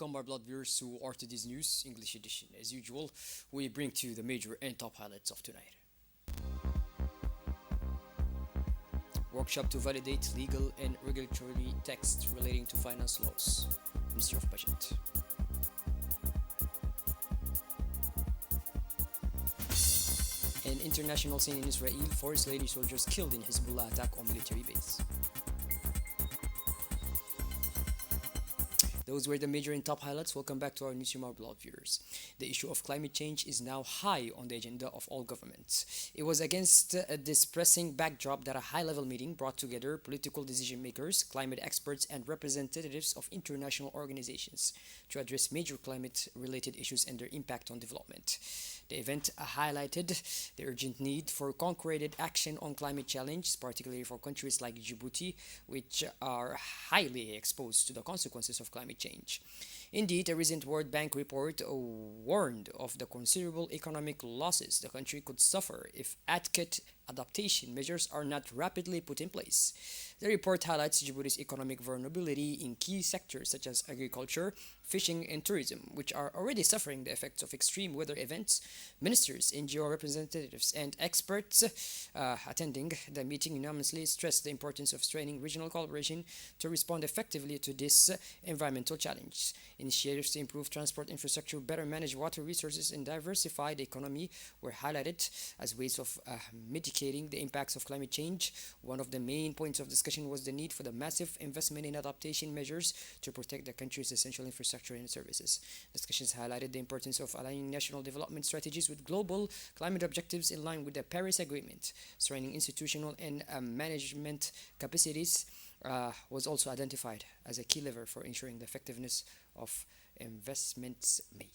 welcome our blood viewers to RTD's News English edition. As usual, we bring to you the major and top highlights of tonight. Workshop to validate legal and regulatory texts relating to finance laws. Ministry of Budget. An international scene in Israel, four Israeli soldiers killed in Hezbollah attack on military base. Those were the major and top highlights. Welcome back to our newsroom, our beloved viewers. The issue of climate change is now high on the agenda of all governments. It was against this pressing backdrop that a high-level meeting brought together political decision makers, climate experts, and representatives of international organizations to address major climate-related issues and their impact on development. The event highlighted the urgent need for concrete action on climate challenges, particularly for countries like Djibouti, which are highly exposed to the consequences of climate change. Indeed, a recent World Bank report warned of the considerable economic losses the country could suffer if adequate adaptation measures are not rapidly put in place. The report highlights Djibouti's economic vulnerability in key sectors such as agriculture, fishing, and tourism, which are already suffering the effects of extreme weather events. Ministers, NGO representatives, and experts attending the meeting unanimously stressed the importance of strengthening regional collaboration to respond effectively to this environmental challenge. Initiatives to improve transport infrastructure, better manage water resources, and diversify the economy were highlighted as ways of mitigating the impacts of climate change. One of the main points of discussion was the need for the massive investment in adaptation measures to protect the country's essential infrastructure and services. Discussions highlighted the importance of aligning national development strategies with global climate objectives in line with the Paris Agreement. Strengthening institutional and management capacities was also identified as a key lever for ensuring the effectiveness of investments made.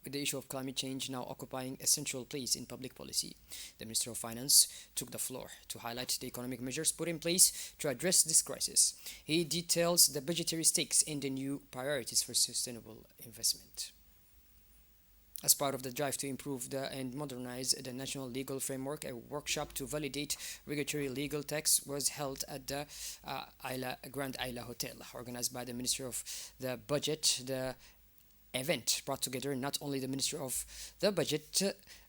With the issue of climate change now occupying a central place in public policy, the Minister of Finance took the floor to highlight the economic measures put in place to address this crisis. He details the budgetary stakes and the new priorities for sustainable investment. As part of the drive to improve and modernize the national legal framework, a workshop to validate regulatory legal texts was held at the Grand Isla Hotel, organized by the Ministry of the Budget. The event brought together not only the Minister of the Budget,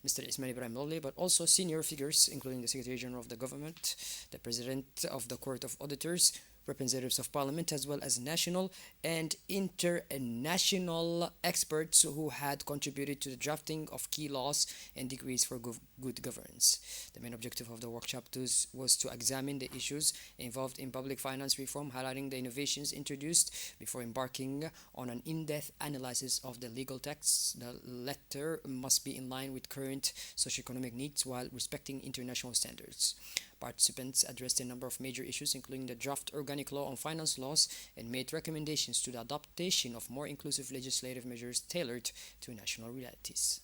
Mr. Ismail Ibrahim Lolli, but also senior figures, including the Secretary General of the Government, the President of the Court of Auditors, representatives of Parliament, as well as national and international experts who had contributed to the drafting of key laws and decrees for good governance. The main objective of the workshop was to examine the issues involved in public finance reform, highlighting the innovations introduced before embarking on an in-depth analysis of the legal texts. The latter must be in line with current socioeconomic needs while respecting international standards. Participants addressed a number of major issues, including the draft organic law on finance laws, and made recommendations to the adoption of more inclusive legislative measures tailored to national realities.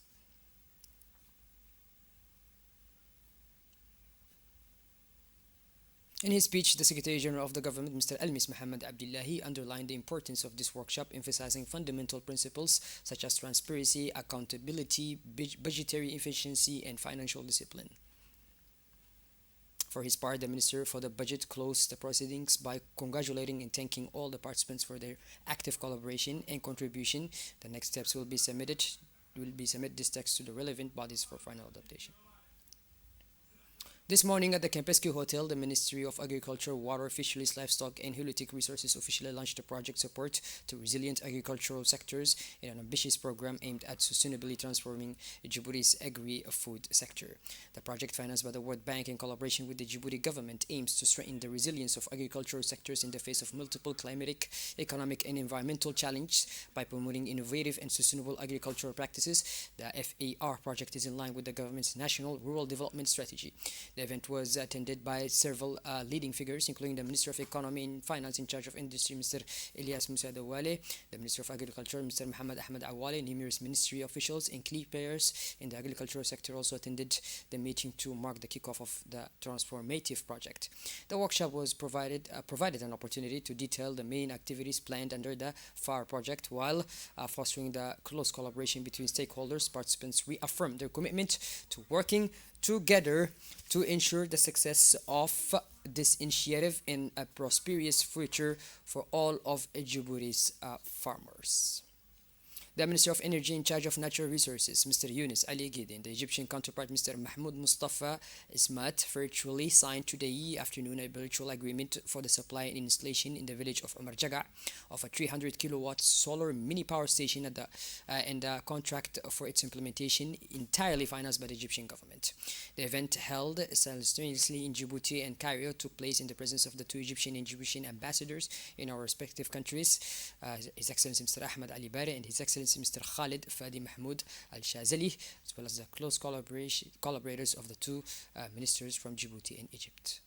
In his speech, the Secretary General of the Government, Mr. Elmis Mohammed Abdullahi, underlined the importance of this workshop, emphasizing fundamental principles such as transparency, accountability, budgetary efficiency, and financial discipline. For his part, the Minister for the Budget closed the proceedings by congratulating and thanking all the participants for their active collaboration and contribution. The next steps will be submit this text to the relevant bodies for final adaptation. This morning at the Campescu Hotel, the Ministry of Agriculture, Water, Fisheries, Livestock, and Hydroelectric Resources officially launched a project support to resilient agricultural sectors in an ambitious program aimed at sustainably transforming Djibouti's agri-food sector. The project, financed by the World Bank in collaboration with the Djibouti government, aims to strengthen the resilience of agricultural sectors in the face of multiple climatic, economic, and environmental challenges by promoting innovative and sustainable agricultural practices. The FAR project is in line with the government's National Rural Development Strategy. The event was attended by several leading figures, including the Minister of Economy and Finance in charge of Industry, Mr. Elias Moussa Dawale, the Minister of Agriculture, Mr. Mohammed Ahmed Awale, numerous ministry officials and key players in the agricultural sector also attended the meeting to mark the kickoff of the transformative project. The workshop was provided an opportunity to detail the main activities planned under the FAR project while fostering the close collaboration between stakeholders. Participants reaffirmed their commitment to working together to ensure the success of this initiative in a prosperous future for all of Djibouti's farmers. The Minister of Energy in charge of natural resources, Mr. Yunus Ali Gidi, and the Egyptian counterpart, Mr. Mahmoud Mustafa Ismat, virtually signed today afternoon a virtual agreement for the supply and installation in the village of Umar Jaga of a 300 kilowatt solar mini power station and a contract for its implementation entirely financed by the Egyptian government. The event held simultaneously in Djibouti and Cairo took place in the presence of the two Egyptian and Djiboutian ambassadors in our respective countries, His Excellency Mr. Ahmed Ali Bari and His Excellency Mr. Khalid Fadi Mahmoud Al Shazali, as well as the close collaborators of the two ministers from Djibouti and Egypt.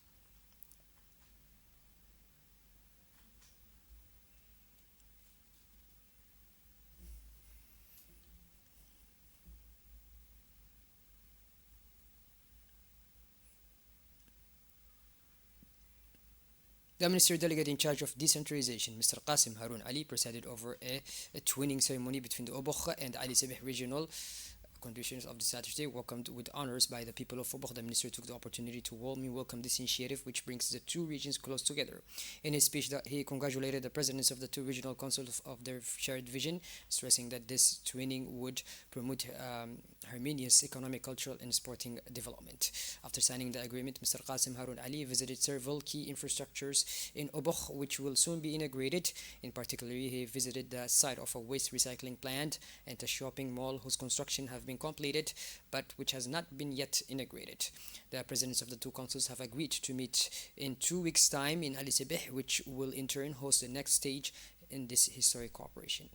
The Minister Delegate in charge of decentralization, Mr. Qasim Harun Ali, presided over a twinning ceremony between the Obokh and Ali Sabeh regional conditions of the Saturday, welcomed with honors by the people of Obokh. The minister took the opportunity to warmly welcome this initiative, which brings the two regions close together. In his speech, he congratulated the presidents of the two regional councils of their shared vision, stressing that this twinning would promote harmonious economic, cultural, and sporting development. After signing the agreement, Mr. Qasim Harun Ali visited several key infrastructures in Obokh, which will soon be integrated. In particular, he visited the site of a waste recycling plant and a shopping mall whose construction have been completed but which has not been yet integrated. The presidents of the two councils have agreed to meet in 2 weeks' time in Ali Sabeh, which will in turn host the next stage in this historic cooperation.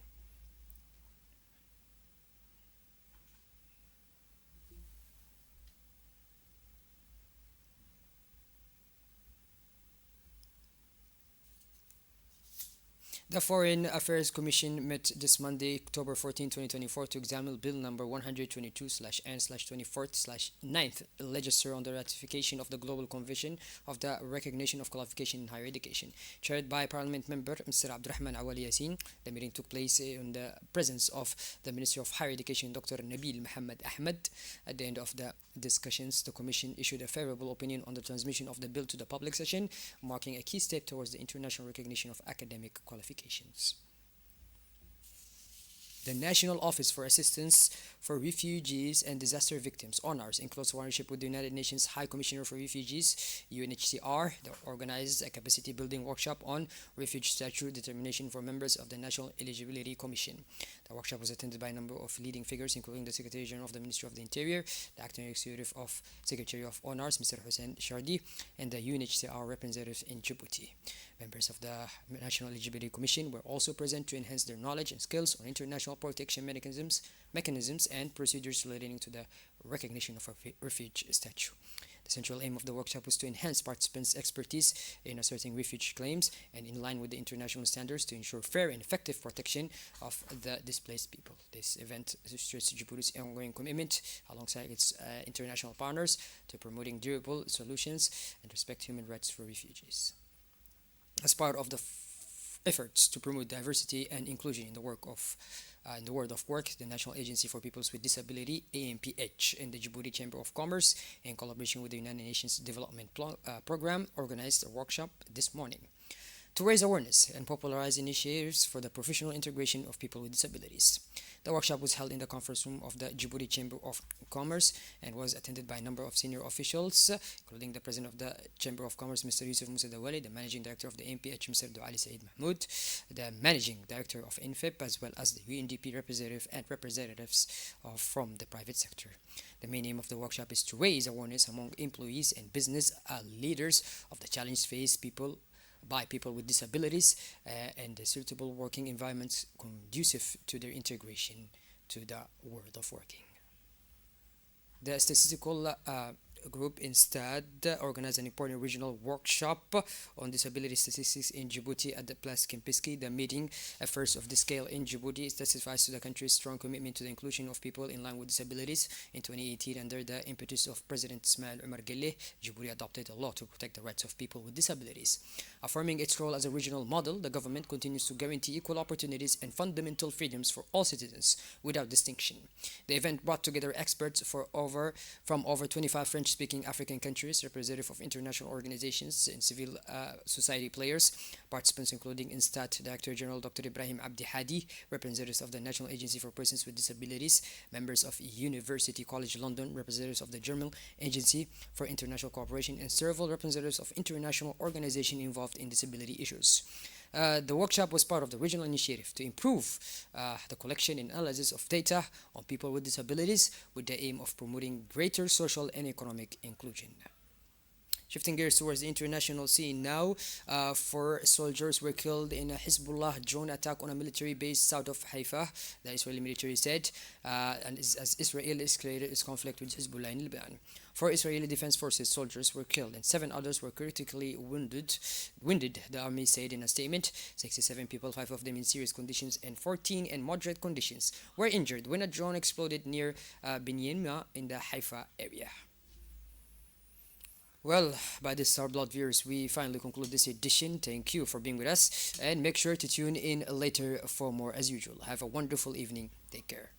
The Foreign Affairs Commission met this Monday, October 14, 2024, to examine Bill number 122/N/24/9th Legislature on the ratification of the Global Convention of the Recognition of Qualification in Higher Education. Chaired by Parliament member Mr. Abdurrahman Awali Yassin, the meeting took place in the presence of the Minister of Higher Education, Dr. Nabil Muhammad Ahmed. At the end of the discussions, the Commission issued a favorable opinion on the transmission of the bill to the public session, marking a key step towards the international recognition of academic qualifications. The National Office for Assistance for Refugees and Disaster Victims, ONARS, in close partnership with the United Nations High Commissioner for Refugees, UNHCR, organized a capacity building workshop on refugee statute determination for members of the National Eligibility Commission. The workshop was attended by a number of leading figures, including the Secretary General of the Ministry of the Interior, the Acting Executive of Secretary of ONARS, Mr. Hussein Shardi, and the UNHCR representative in Djibouti. Members of the National Eligibility Commission were also present to enhance their knowledge and skills on international protection mechanisms and procedures relating to the recognition of a refuge statute. The central aim of the workshop was to enhance participants' expertise in asserting refuge claims and in line with the international standards to ensure fair and effective protection of the displaced people. This event illustrates Djibouti's ongoing commitment alongside its international partners to promoting durable solutions and respect human rights for refugees. As part of the efforts to promote diversity and inclusion in the world of work, the National Agency for Peoples with Disability (AMPH) and the Djibouti Chamber of Commerce, in collaboration with the United Nations Development Program, organized a workshop this morning to raise awareness and popularize initiatives for the professional integration of people with disabilities. The workshop was held in the conference room of the Djibouti Chamber of Commerce and was attended by a number of senior officials, including the President of the Chamber of Commerce, Mr. Yusuf Musa Dawali, the Managing Director of the MPH, Mr. Douali Said Mahmoud, the Managing Director of INFIP, as well as the UNDP representative and representatives from the private sector. The main aim of the workshop is to raise awareness among employees and business leaders of the challenges faced by people with disabilities and the suitable working environments conducive to their integration to the world of working. The statistical group instead organized an important regional workshop on disability statistics in Djibouti at the Place Kempinski. The meeting, a first of this scale in Djibouti, testifies to the country's strong commitment to the inclusion of people in line with disabilities. In 2018, under the impetus of President Ismail Omar Guelleh, Djibouti adopted a law to protect the rights of people with disabilities. Affirming its role as a regional model, the government continues to guarantee equal opportunities and fundamental freedoms for all citizens without distinction. The event brought together experts from over 25 French French-speaking African countries, representatives of international organizations and civil society players. Participants including Instat Director General Dr. Ibrahim Abdi Hadi, representatives of the National Agency for Persons with Disabilities, members of University College London, representatives of the German Agency for International Cooperation, and several representatives of international organizations involved in disability issues. The workshop was part of the regional initiative to improve the collection and analysis of data on people with disabilities with the aim of promoting greater social and economic inclusion. Shifting gears towards the international scene now, four soldiers were killed in a Hezbollah drone attack on a military base south of Haifa, the Israeli military said, as Israel escalated its conflict with Hezbollah in Lebanon. Four Israeli Defense Forces soldiers were killed and seven others were critically wounded, the army said in a statement. 67 people, five of them in serious conditions and 14 in moderate conditions, were injured when a drone exploded near Binyamina in the Haifa area. Well, by this, our blood viewers, we finally conclude this edition. Thank you for being with us, and make sure to tune in later for more as usual. Have a wonderful evening. Take care.